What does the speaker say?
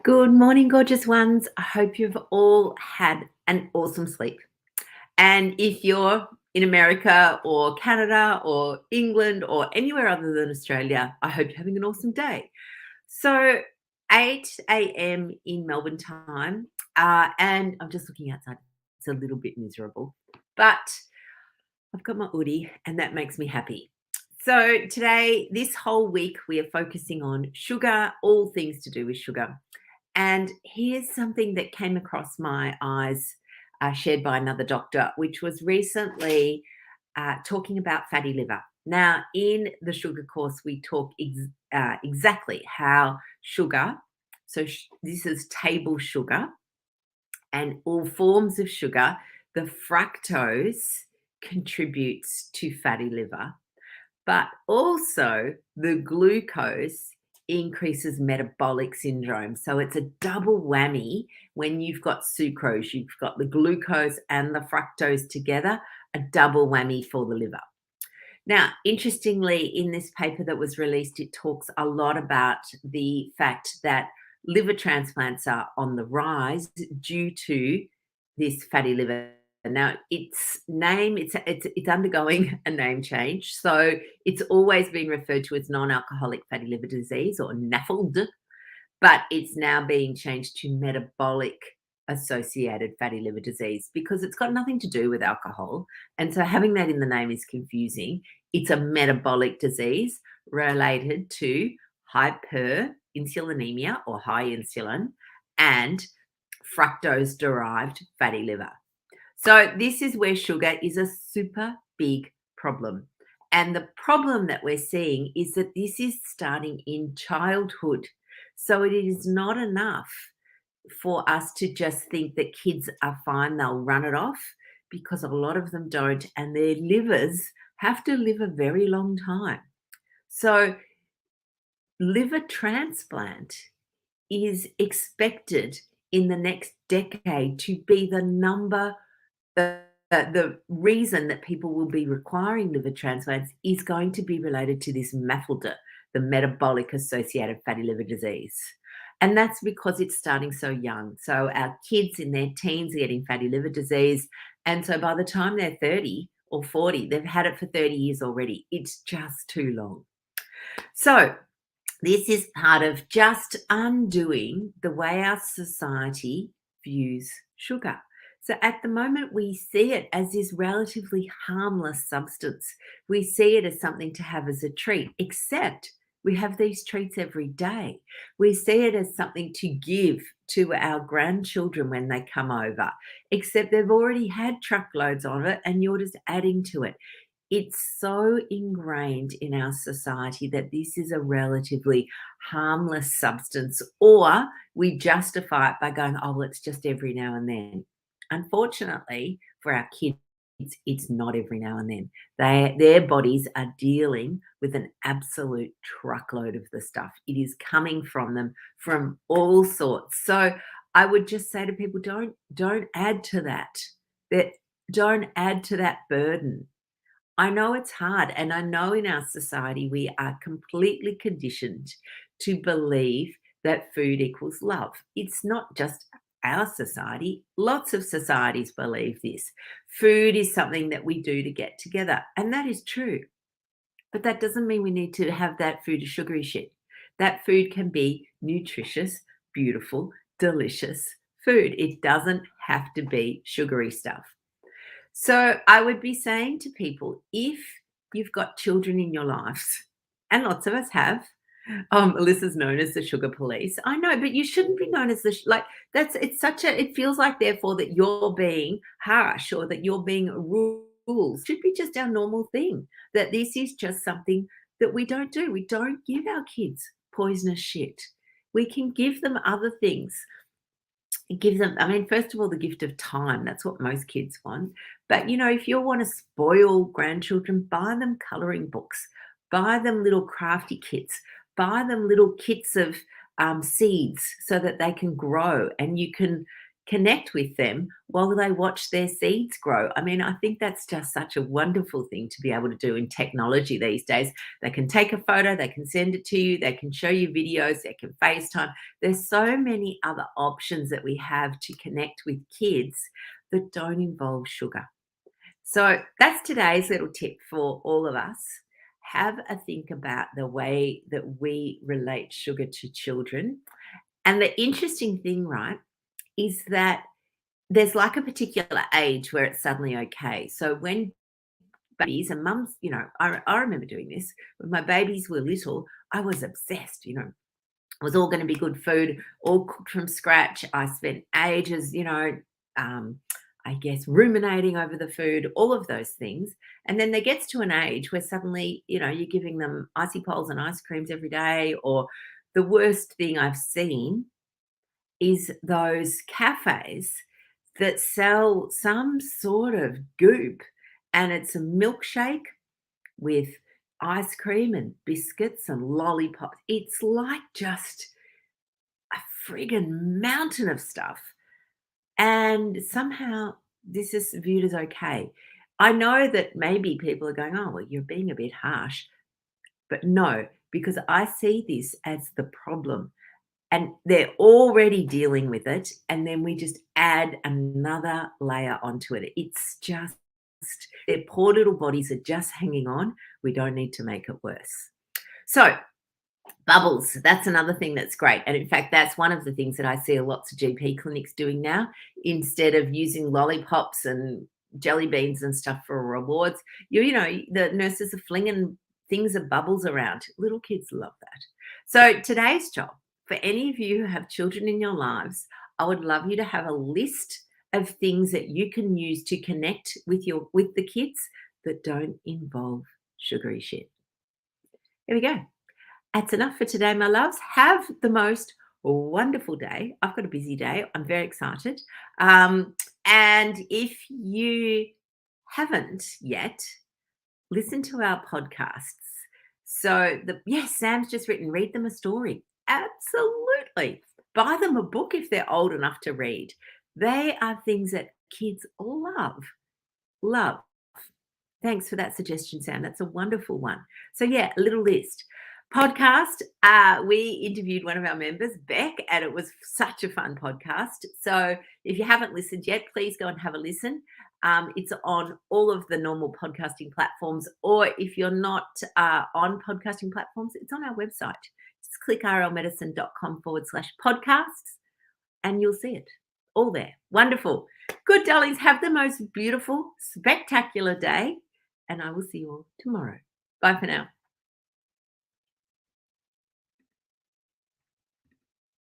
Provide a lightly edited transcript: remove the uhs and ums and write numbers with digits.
Good morning, gorgeous ones. I hope you've all had an awesome sleep. And if you're in America or Canada or England or anywhere other than Australia, I hope you're having an awesome day. So, 8 a.m. in Melbourne time, and I'm just looking outside. It's a little bit miserable, but I've got my Udi, and that makes me happy. So, today, this whole week, we are focusing on sugar, all things to do with sugar. And here's something that came across my eyes, shared by another doctor, which was recently talking about fatty liver. Now, in the sugar course, we talk exactly how sugar, this is table sugar, and all forms of sugar, the fructose contributes to fatty liver, but also the glucose increases metabolic syndrome. So it's a double whammy when you've got sucrose, you've got the glucose and the fructose together, a double whammy for the liver. Now, interestingly, in this paper that was released, it talks a lot about the fact that liver transplants are on the rise due to this fatty liver. Now, it's undergoing a name change. So it's always been referred to as non-alcoholic fatty liver disease or NAFLD, but it's now being changed to metabolic associated fatty liver disease because it's got nothing to do with alcohol. And so having that in the name is confusing. It's a metabolic disease related to hyperinsulinemia or high insulin and fructose derived fatty liver. So this is where sugar is a super big problem. And the problem that we're seeing is that this is starting in childhood. So it is not enough for us to just think that kids are fine, they'll run it off, because a lot of them don't, and their livers have to live a very long time. So, liver transplant is expected in the next decade to be the reason that people will be requiring liver transplants is going to be related to this MAFLD, the metabolic associated fatty liver disease. And that's because it's starting so young. So our kids in their teens are getting fatty liver disease. And so by the time they're 30 or 40, they've had it for 30 years already. It's just too long. So this is part of just undoing the way our society views sugar. So at the moment, we see it as this relatively harmless substance. We see it as something to have as a treat, except we have these treats every day. We see it as something to give to our grandchildren when they come over, except they've already had truckloads of it and you're just adding to it. It's so ingrained in our society that this is a relatively harmless substance, or we justify it by going, oh, well, it's just every now and then. Unfortunately, for our kids, it's not every now and then. Their bodies are dealing with an absolute truckload of the stuff. It is coming from them from all sorts. So I would just say to people, don't add to that. That don't add to that burden. I know it's hard, and I know in our society we are completely conditioned to believe that food equals love. It's not just our society, lots of societies believe this. Food is something that we do to get together, and that is true. But that doesn't mean we need to have that food as sugary shit. That food can be nutritious, beautiful, delicious food. It doesn't have to be sugary stuff. So I would be saying to people, if you've got children in your lives, and lots of us have, Alyssa's known as the sugar police. I know, but you shouldn't be known as like that's it's such a it feels like therefore that you're being harsh or that you're being rules. Should be just our normal thing. That this is just something that we don't do. We don't give our kids poisonous shit. We can give them other things. It gives them, I mean, first of all, the gift of time. That's what most kids want. But, if you want to spoil grandchildren, buy them coloring books, buy them little crafty kits, buy them little kits of seeds so that they can grow and you can connect with them while they watch their seeds grow. I mean, I think that's just such a wonderful thing to be able to do in technology these days. They can take a photo, they can send it to you, they can show you videos, they can FaceTime. There's so many other options that we have to connect with kids that don't involve sugar. So that's today's little tip for all of us. Have a think about the way that we relate sugar to children. And the interesting thing, right, is that there's like a particular age where it's suddenly okay. So when babies and mums, I remember doing this when my babies were little, I was obsessed, it was all going to be good food, all cooked from scratch. I spent ages, I guess ruminating over the food, all of those things. And then there gets to an age where suddenly, you're giving them icy poles and ice creams every day. Or the worst thing I've seen is those cafes that sell some sort of goop, and it's a milkshake with ice cream and biscuits and lollipops. It's like just a friggin' mountain of stuff. And somehow this is viewed as okay. I know that maybe people are going, oh, well, you're being a bit harsh. But no, because I see this as the problem. And they're already dealing with it. And then we just add another layer onto it. It's just, their poor little bodies are just hanging on. We don't need to make it worse. So, bubbles, that's another thing that's great. And in fact, that's one of the things that I see lots of GP clinics doing now. Instead of using lollipops and jelly beans and stuff for rewards, the nurses are flinging things of bubbles around. Little kids love that. So today's job, for any of you who have children in your lives, I would love you to have a list of things that you can use to connect with the kids that don't involve sugary shit. Here we go. That's enough for today, my loves. Have the most wonderful day. I've got a busy day. I'm very excited. And if you haven't yet, listen to our podcasts. So Sam's just written, read them a story. Absolutely. Buy them a book if they're old enough to read. They are things that kids love. Love. Thanks for that suggestion, Sam. That's a wonderful one. So a little list. Podcast, we interviewed one of our members, Beck, and it was such a fun podcast. So if you haven't listened yet, please go and have a listen. It's on all of the normal podcasting platforms, or if you're not on podcasting platforms, it's on our website. Just click rlmedicine.com/podcasts and you'll see it all there. Wonderful. Good, darlings. Have the most beautiful, spectacular day, and I will see you all tomorrow. Bye for now.